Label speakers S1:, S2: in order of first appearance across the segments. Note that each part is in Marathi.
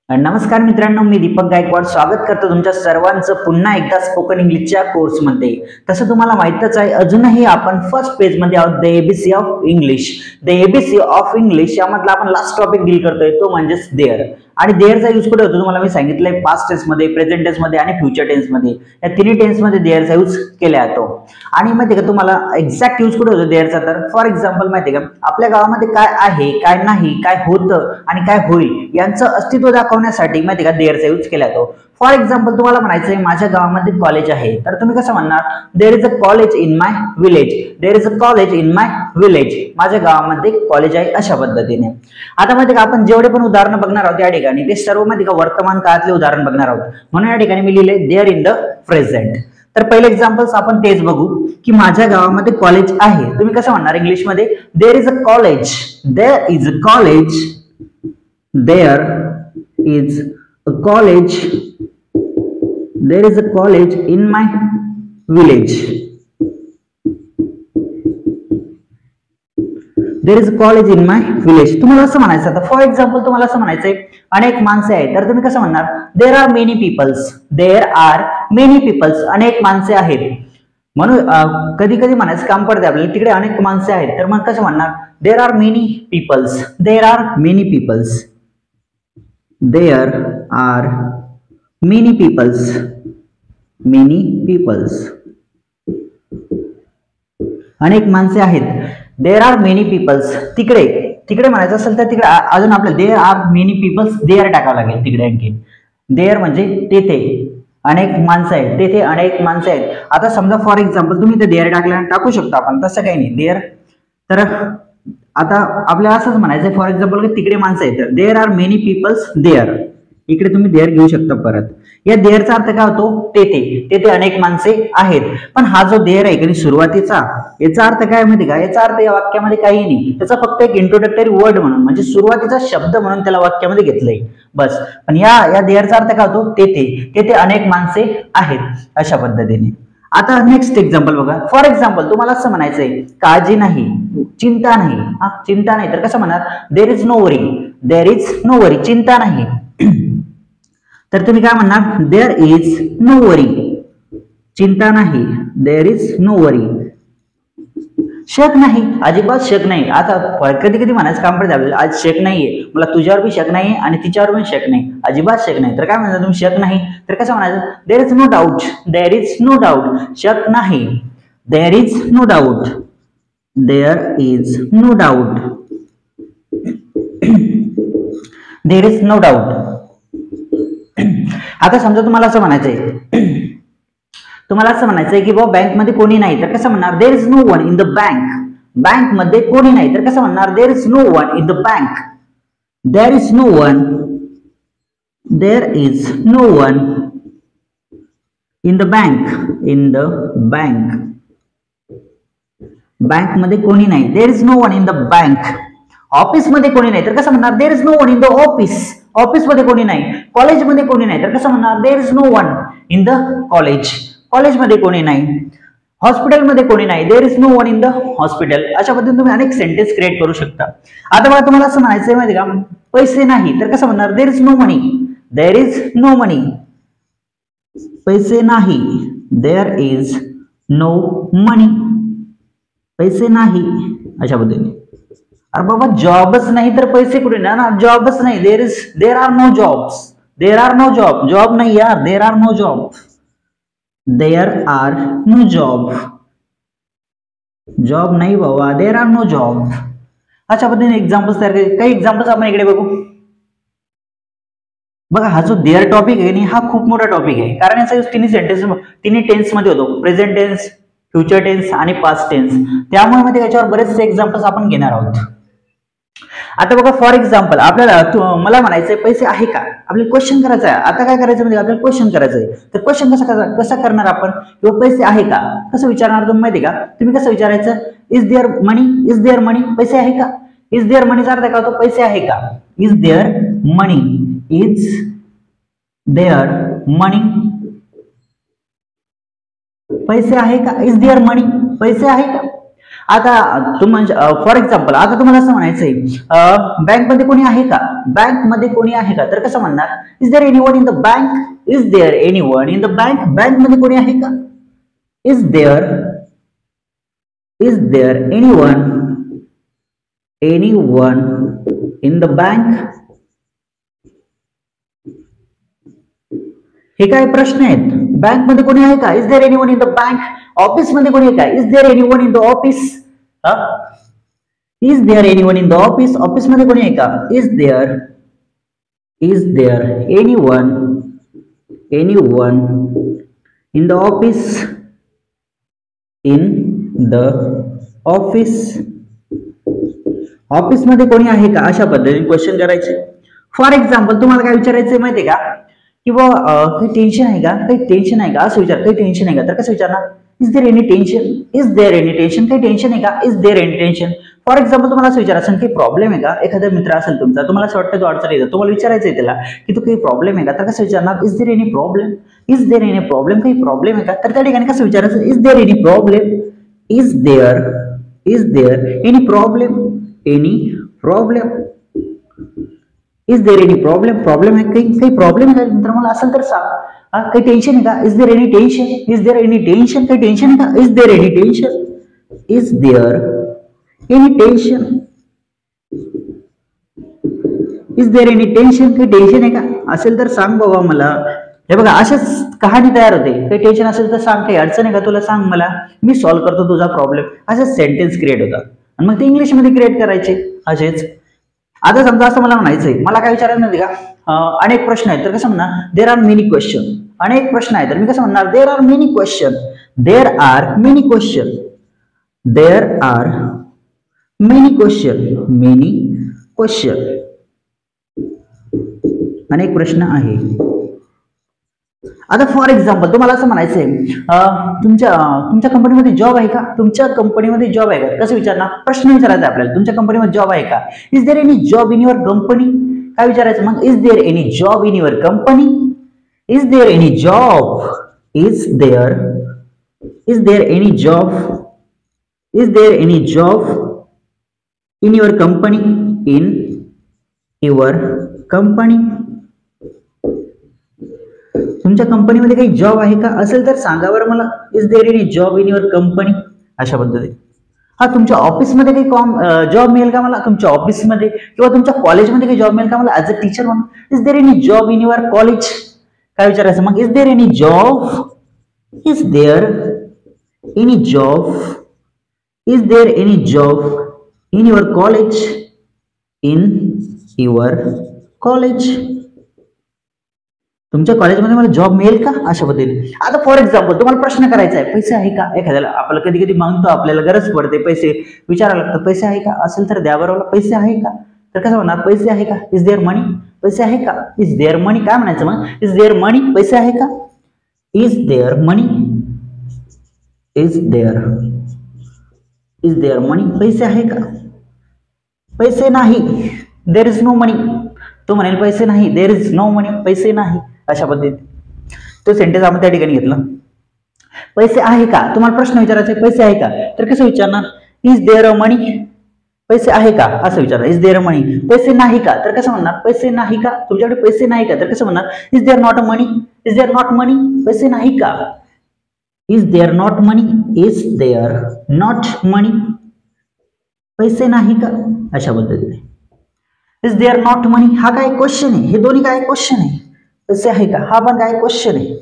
S1: नमस्कार मित्रांनो, मी दीपक गायकवाड स्वागत करतो तुमच्या सर्वांचं पुन्हा एकदा स्पोकन इंग्लिशच्या कोर्समध्ये. तसं तुम्हाला माहितच आहे, अजूनही आपण फर्स्ट पेजमध्ये आहोत. The ABC of English. The ABC of English यामधला आपण लास्ट टॉपिक डील करतोय, तो म्हणजेच देअर. आणि देअरचा यूज कुठे होतो तुम्हाला मी सांगितलंय, पास्ट टेन्समध्ये, प्रेझेंट टेन्समध्ये आणि फ्युचर टेन्समध्ये. या तिन्ही टेन्समध्ये देअरचा यूज केला जातो. आणि माहिती का तुम्हाला एक्झॅक्ट यूज कुठे होतो देअरचा, तर फॉर एक्झाम्पल माहिती का आपल्या गावामध्ये काय आहे, काय नाही, काय होतं आणि काय होईल यांचं अस्तित्व दाखवण्यासाठी माहिती का देअरचा यूज केला जातो. फॉर एक्झाम्पल तुम्हाला म्हणायचंय माझ्या गावामध्ये कॉलेज आहे, तर तुम्ही कसं म्हणणार, there is a college in my village. There is a college in my village. माझ्या गावामध्ये कॉलेज आहे, अशा पद्धतीने. आता माहिती का आपण जेवढे पण उदाहरणं बघणार आहोत या ठिकाणी ते सर्व माहिती का वर्तमान काळातले उदाहरण बघणार आहोत. म्हणून या ठिकाणी मी लिहिले देअर इन द प्रेझेंट. तर पहिले एक्झाम्पल्स आपण तेच बघू की माझ्या गावामध्ये कॉलेज आहे. तुम्ही कसं म्हणणार इंग्लिशमध्ये, there is a college. There is a college. There is a college. There is a college in my village. There is a college in my village. तुम्हाला असं म्हणायचं, आता फॉर एक्झाम्पल तुम्हाला असं म्हणायचंय अनेक माणसे आहेत, तर तुम्ही कसं म्हणणार, there are many peoples. There are many peoples. अनेक माणसे आहेत. म्हणून कधी कधी म्हणायचं काम पडते आपल्याला, तिकडे अनेक माणसे आहेत, तर मग कसं म्हणणार, there are many peoples. There are many peoples. There are many peoples. Many peoples. अनेक माणसे आहेत. There are many peoples. तिकडे तिकडे म्हणायचं असेल तर तिकडे अजून आपल्याला there are many peoples there टाकावं लागेल तिकडे आणखी. देअर म्हणजे तेथे अनेक माणसं आहेत, तेथे अनेक माणसं आहेत. आता समजा फॉर एक्झाम्पल तुम्ही ते देअर टाकू शकता आपण, तसं काही नाही देअर. तर आता आपल्याला असंच म्हणायचं फॉर एक्झाम्पल की तिकडे माणसं आहेत, there are many peoples there. इकडे तुम्ही देअर घेऊ शकता परत. या देअरचा अर्थ काय होतो, तेथे. तेथे अनेक माणसे आहेत. पण हा जो देअर आहे की सुरुवातीचा, याचा अर्थ काय माहिती का, याचा अर्थ या वाक्यामध्ये काही नाही, त्याचा फक्त एक इंट्रोडक्टरी वर्ड म्हणून म्हणजे सुरुवातीचा शब्द म्हणून त्याला वाक्यामध्ये घेतलंय बस. पण या देअरचा अर्थ काय होतो, तेथे. तेथे अनेक माणसे आहेत, अशा पद्धतीने. आता नेक्स्ट एक्झाम्पल बघा. फॉर एक्झाम्पल तुम्हाला असं म्हणायचंय काळजी नाही, चिंता नाही. चिंता नाही तर कसं म्हणणार, there is no worry. There is no worry. चिंता नाही. तर तुम्ही काय म्हणणार, देअर इज नो वरी. चिंता नाही. देअर इज नो वरी. शक नाही, अजिबात शक नाही. आता कधी कधी म्हणायचं काम पडतं आपल्याला, आज शक नाहीये, मला तुझ्यावर बी शक नाहीये आणि तिच्यावर पण शक नाही, अजिबात शक नाही. तर काय म्हणता तुम्ही, शक नाही तर कसं म्हणायचं, there is no doubt. There is no doubt. शक नाही. There is no doubt. There is no doubt. There is no doubt. आता समजा तुम्हाला असं म्हणायचंय, तुम्हाला असं म्हणायचंय की बाबा बँकमध्ये कोणी नाही, तर कसं म्हणणार, there is no one in the bank. बँकमध्ये कोणी नाही तर कसं म्हणणार, there is no one in the bank. There is no one. There is no one in the bank. In the bank. बँकमध्ये कोणी नाही, there is no one in the bank. ऑफिसमध्ये कोणी नाही तर कसं म्हणणार, there is no one in the office. ऑफिसमध्ये कोणी नाही. कॉलेजमध्ये कोणी नाही तर कसं म्हणणार, there is no one in the college. कॉलेजमध्ये कोणी नाही. हॉस्पिटलमध्ये कोणी नाही, there is no one in the hospital. अशा पद्धतीने तुम्ही अनेक सेंटेन्स क्रिएट करू शकता. आता बघा तुम्हाला असं म्हणायचंय माहिती का, पैसे नाही तर कसं म्हणणार, there is no money. There is no money. पैसे नाही. There is no money. पैसे नाही, अशा पद्धतीने. अरे बाबा जॉबच नाही तर पैसे कुठे ना, जॉबच नाही. There are no jobs. There are no job. Job नाही यार, there are no job. There are no job. Job नाही बाबा, देअर आर नो जॉब. अशा पद्धतीने एक्झाम्पल्स तयार करायचे. काही एक्झाम्पल्स आपण इकडे बघू. बघा हा जो देअर टॉपिक आहे हा खूप मोठा टॉपिक आहे, कारण याचा यूज तिन्ही टेन्स मध्ये होतो, प्रेझेंट टेन्स, फ्युचर टेन्स आणि पास्ट टेन्स. त्यामुळे मध्ये याच्यावर बरेचसे एक्झाम्पल्स आपण घेणार आहोत. आता बघा फॉर एक्झाम्पल आपल्याला मला म्हणायचंय पैसे आहे का, आपल्याला क्वेश्चन करायचं आहे. आता काय करायचं म्हणजे आपल्याला क्वेश्चन करायचंय, तर क्वेश्चन कसं करणार आपण, किंवा पैसे आहे का कसं विचारणार तुम्ही माहिती का, तुम्ही कसं विचारायचं, is there money. Is there मनी. पैसे आहे का. इज देअर मनीचा अर्थ काय होतो, पैसे आहे का. Is there money. Is there मनी. पैसे आहे का. इज देअर मनी. पैसे आहे का. आता म्हणजे फॉर एक्झाम्पल आता तुम्हाला असं म्हणायचंय बँकमध्ये कोणी आहे का, बँकमध्ये कोणी आहे का, तर कसं म्हणणार, is there anyone in the bank, is there anyone in the bank, बँकमध्ये कोणी आहे का, is there anyone in the bank. हे काय प्रश्न आहेत, बँकमध्ये कोणी आहे का, is there anyone in the bank, office मध्ये कोणी आहे का, is there anyone in the office, is there anyone in the office, office मध्ये कोणी आहे का, is there anyone in the office, office मध्ये कोणी आहे का, अशा पद्धतीने क्वेश्चन करायचे. फॉर एक्झाम्पल तुम्हाला काय विचारायचं माहितीये का, किंवा काही टेन्शन आहे का, काही टेन्शन आहे का असं विचार, काही टेन्शन आहे का, तर कसं विचारणार, is there any tension, is there any tension, काही टेन्शन आहे का, is there any tension. For example तुम्हाला असं विचारायचं काही प्रॉब्लेम आहे का, एखादा मित्र असेल तुमचा, तुम्हाला असं वाटतं तो अडचण येतो, तुम्हाला विचारायचं आहे त्याला की तू काही प्रॉब्लेम आहे का, तर कसं विचारणार, is there any problem, is there any problem, काही प्रॉब्लेम आहे का, तर त्या ठिकाणी कसं विचारायचं, is there any problem, is there any problem, is there any problem, problem आहे काही प्रॉब्लेम आहे का तर मला असेल तर सांग, काही टेन्शन आहे का, is there any tension, is there any tension, काही टेन्शन आहे का, is there any tension, is there any tension, is there any tension, काही टेन्शन आहे का असेल तर सांग बाबा मला. हे बघा अशाच कहाणी तयार होते, काही टेन्शन असेल तर सांग, काही अडचण आहे का तुला सांग मला, मी सॉल्व्ह करतो तुझा प्रॉब्लेम, असेच सेंटेन्स क्रिएट होतात आणि मग ते इंग्लिशमध्ये क्रिएट करायचे असेच. आता समजा असं मला म्हणायचंय, मला काय विचारायचं नाही का, अनेक प्रश्न आहेत तर कसं म्हणणार, देर आर मेनी क्वेश्चन, अनेक प्रश्न आहेत तर मी कसं म्हणणार, there are many question, there are many question, there are many question, अनेक प्रश्न आहे. आता फॉर एक्झाम्पल तुम्हाला असं म्हणायचंय तुमच्या कंपनीमध्ये जॉब आहे का, तुमच्या कंपनीमध्ये जॉब आहे का, कसं विचारणार, प्रश्न विचारायचा आपल्याला, तुमच्या कंपनीमध्ये जॉब आहे का, is there any job in your company, काय विचारायचं मग, is there any job in your company, is there any job, is there any job, is there any job in your company, तुमच्या कंपनीमध्ये काही जॉब आहे का असेल तर सांगा बरं मला, is there any job in your company, अशा पद्धतीने. हा तुमच्या ऑफिसमध्ये काही जॉब मिळेल का मला, तुमच्या ऑफिसमध्ये किंवा तुमच्या कॉलेजमध्ये काही जॉब मिळेल का मला ऍज अ टीचर म्हणून, is there any job in your college, काय विचारायचं मग, is there any job, is there any job, is there any job in your college, तुमच्या कॉलेजमध्ये मला जॉब मिळेल का, अशा पद्धतीने. आता फॉर एक्झाम्पल तुम्हाला प्रश्न करायचा आहे, पैसे आहे का, एखाद्याला आपल्याला कधी कधी मागतो, आपल्याला गरज पडते, पैसे विचारायला लागतात, पैसे आहे का असेल तर द्या बरोबर, पैसे आहे का, तर कसं म्हणणार, पैसे आहे का, इज देअर मनी, पैसे आहे का, इज देअर मनी, काय म्हणायचं मग, इज देअर मनी, पैसे आहे का, is there money, is there मनी, पैसे आहे का, पैसे नाही, देअर इज नो मनी, तो म्हणेल पैसे नाही, देअर इज नो मनी, पैसे नाही, अशा पद्धतीने. तो सेंटेन्स आपण त्या ठिकाणी घेतला. पैसे आहे का, तुम्हाला प्रश्न विचारायचा पैसे आहे का, तर कसं विचारणार, इज देअर मनी, पैसे आहे का असं विचारणार, इज देअर मनी, पैसे नाही का तर कसं म्हणणार, पैसे नाही का, तुमच्याकडे पैसे नाही का तर कसं म्हणणार, is there not money, is there not money, पैसे नाही का, is there not money, is there not money, पैसे नाही का, अशा पद्धतीने. इज देअर नॉट मनी हा काय क्वेश्चन आहे, हे दोन्ही काय क्वेश्चन आहे, पैसे आहे का हा पण काय क्वेश्चन आहे.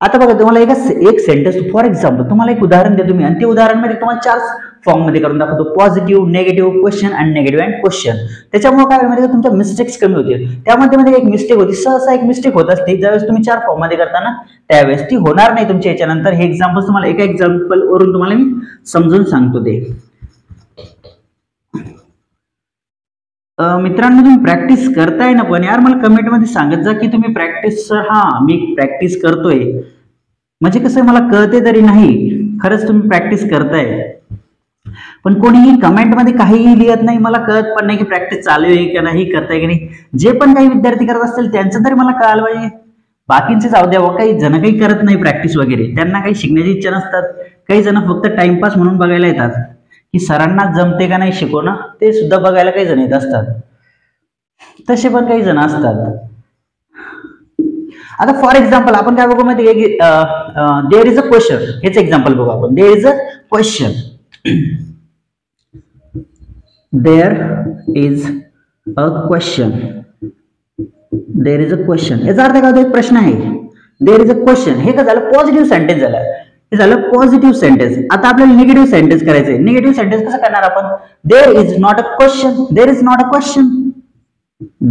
S1: आता बघा तुम्हाला एक सेंटेन्स फॉर एक्झाम्पल तुम्हाला एक उदाहरण देतो मी आणि ते उदाहरण मध्ये तुम्हाला 4 फॉर्म मध्ये करून दाखवतो, पॉझिटिव्ह, निगेटिव्ह, क्वेश्चन आणि निगेटिव्ह अँड क्वेश्चन. त्याच्यामुळे काय म्हणजे तुमच्या मिस्टेक्स कमी होतील. त्यामध्ये एक मिस्टेक होती, सहसा एक मिस्टेक होत असते ज्यावेळेस तुम्ही 4 फॉर्म मध्ये करताना, त्यावेळेस ती होणार नाही तुमच्या याच्यानंतर. हे एक्झाम्पल तुम्हाला एका एक्झाम्पल वरून तुम्हाला मी समजून सांगतो. ते मित्रांनो तुम्ही प्रॅक्टिस करताय ना, पण यार मला कमेंट मध्ये सांगत जा की तुम्ही प्रॅक्टिस, हा मी प्रॅक्टिस करतोय, म्हणजे कसं मला कळते तरी नाही खरंच तुम्ही प्रॅक्टिस करताय. पण कोणीही कमेंट मध्ये काहीही लिहत नाही, मला कळत पण नाही की प्रॅक्टिस चालू आहे की नाही, करताय की नाही. जे पण काही विद्यार्थी करत असतील त्यांचं तरी मला कळायला पाहिजे. बाकींचे जाऊ द्या, काही जण काही करत नाही प्रॅक्टिस वगैरे, त्यांना काही शिकण्याची इच्छा नसतात. काही जण फक्त टाइमपास म्हणून बघायला येतात की सरांना जमते का नाही शिकवणं, ते सुद्धा बघायला काही जण येत असतात. तसे पण काही जण असतात. आता फॉर एक्झाम्पल आपण काय बघू माहिती आहे की देअर इज अ क्वेश्चन, हेच एक्झाम्पल बघू आपण. There is a question, there is a question, there is a question, याचा अर्थ काय होतो, एक प्रश्न आहे. देअर इज अ क्वेश्चन, हे काय झालं, पॉझिटिव्ह सेंटेन्स झालं. हे झालं पॉझिटिव्ह सेंटेन्स. आता आपल्याला निगेटिव्ह सेंटेन्स करायचंय. निगेटिव्ह सेंटेन्स कसं करणार आपण, there is not a question, there is not a question,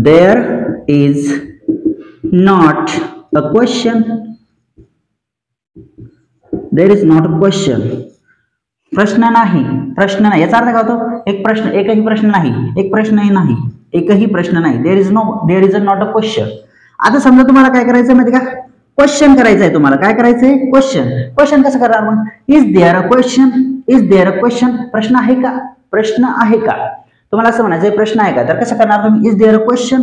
S1: there is not a question, there is not a question, प्रश्न नाही, प्रश्न नाही. याचा अर्थ काय होतो, एक प्रश्न, एकही प्रश्न नाही, एक प्रश्नही नाही, एकही प्रश्न नाही. There is not a question. आता समजा तुम्हाला काय करायचं माहिती का, क्वेश्चन करायचं आहे तुम्हाला. काय करायचंय, क्वेश्चन. क्वेश्चन कसं करणार आपण, is there a question, is there a question, प्रश्न आहे का, प्रश्न आहे का. तुम्हाला असं म्हणायचं प्रश्न आहे का, तर कसं करणार तुम्ही, इज देअर अ क्वेश्चन.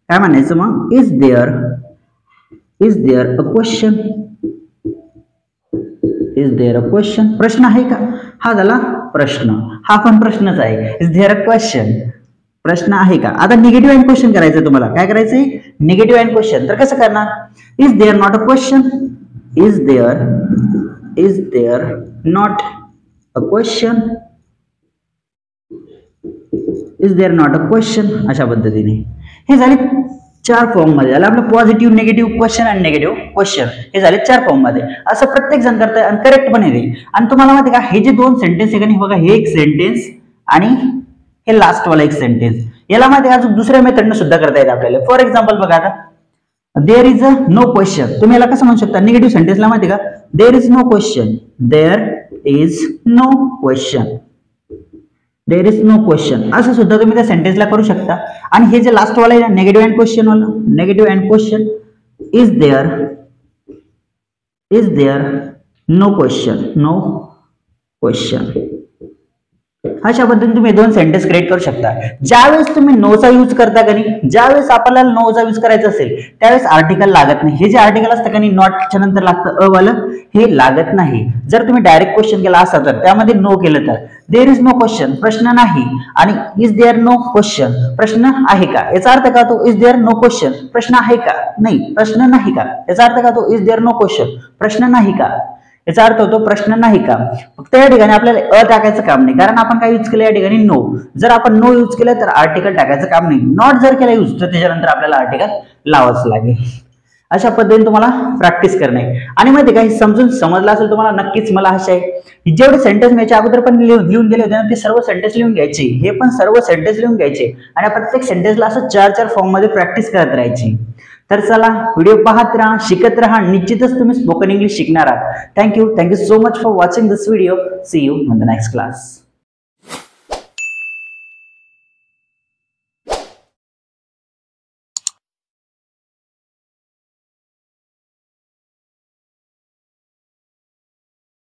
S1: काय म्हणायचं मग, is there a question, is there a question, प्रश्न आहे का. हा झाला प्रश्न, हा पण प्रश्नच आहे. इज देअर अ क्वेश्चन, प्रश्न आहे का. आता निगेटिव्ह अँड क्वेश्चन करायचं तुम्हाला. काय करायचंय, निगेटिव्ह अँड क्वेश्चन. तर कसं करणार, is there not a question, is there not a question, is there not a question, अशा पद्धतीने. हे झाले 4 फॉर्म मध्ये. झालं आपलं पॉझिटिव्ह, निगेटिव्ह, क्वेश्चन आणि निगेटिव्ह क्वेश्चन. हे झाले 4 फॉर्म मध्ये. असं प्रत्येक जण करतंय आणि करेक्ट पण येते. आणि तुम्हाला माहिती का, हे जे 2 सेंटेन्स आहे का नाही बघा, हे एक सेंटेन्स आणि हे लास्ट वाला एक सेंटेन्स, याला माहिती आहे अजून दुसऱ्या मेथडने सुद्धा करता येते आपल्याला. फॉर एक्झाम्पल बघा, आता there is a no question, तुम्ही याला कसं म्हणू शकता, निगेटिव्ह सेंटेन्सला माहिती का, there is no question, there is no question, there is no question, असं सुद्धा तुम्ही त्या सेंटेन्सला करू शकता. आणि हे जे लास्ट वाला आहे ना, निगेटिव्ह अँड क्वेश्चन वाला, negative and question, is there no question, अशा पद्धतीने तुम्ही 2 सेंटेन्स क्रिएट करू शकता. ज्यावेळेस तुम्ही नोचा यूज करता का नाही, ज्यावेळेस आपल्याला नोचा यूज करायचा असेल त्यावेळेस आर्टिकल लागत नाही. हे जे आर्टिकल असतं का नाही, नॉटच्या नंतर लागतं अ वालं, हे लागत नाही. जर तुम्ही डायरेक्ट क्वेश्चन केला असता तर त्यामध्ये नो केलं तर देअर इज नो क्वेश्चन, प्रश्न नाही, आणि इज देअर नो क्वेश्चन, प्रश्न आहे का. याचा अर्थ का तो, इज देअर नो क्वेश्चन, प्रश्न आहे का, नाही प्रश्न नाही का. याचा अर्थ का तो, इज देअर नो क्वेश्चन, प्रश्न नाही का. याचा अर्थ होतो प्रश्न नाही का. फक्त या ठिकाणी आपल्याला अ टाकायचं काम नाही, कारण आपण काय यूज केलं या ठिकाणी, नो. जर आपण नो यूज केलं तर आर्टिकल टाकायचं काम नाही. नॉट जर केला यूज तर त्याच्यानंतर आपल्याला आर्टिकल लावाच लागेल. अशा पद्धतीने तुम्हाला प्रॅक्टिस करणे. आणि माहिती काही समजून समजलं असेल तुम्हाला, नक्कीच मला आशा आहे. जेवढे सेंटेन्स याच्या अगोदर पण लिहून गेले होते ना, ते सर्व सेंटेन्स लिहून घ्यायचे. हे पण सर्व सेंटेन्स लिहून घ्यायचे आणि प्रत्येक सेंटेन्सला असं 4-4 फॉर्म मध्ये प्रॅक्टिस करत राहायची. तर चला, व्हिडिओ पाहत राहा, शिकत राहा, निश्चितच तुम्ही स्पोकन इंग्लिश शिकणार आहात. Thank you so much for watching this video. See you in the next class.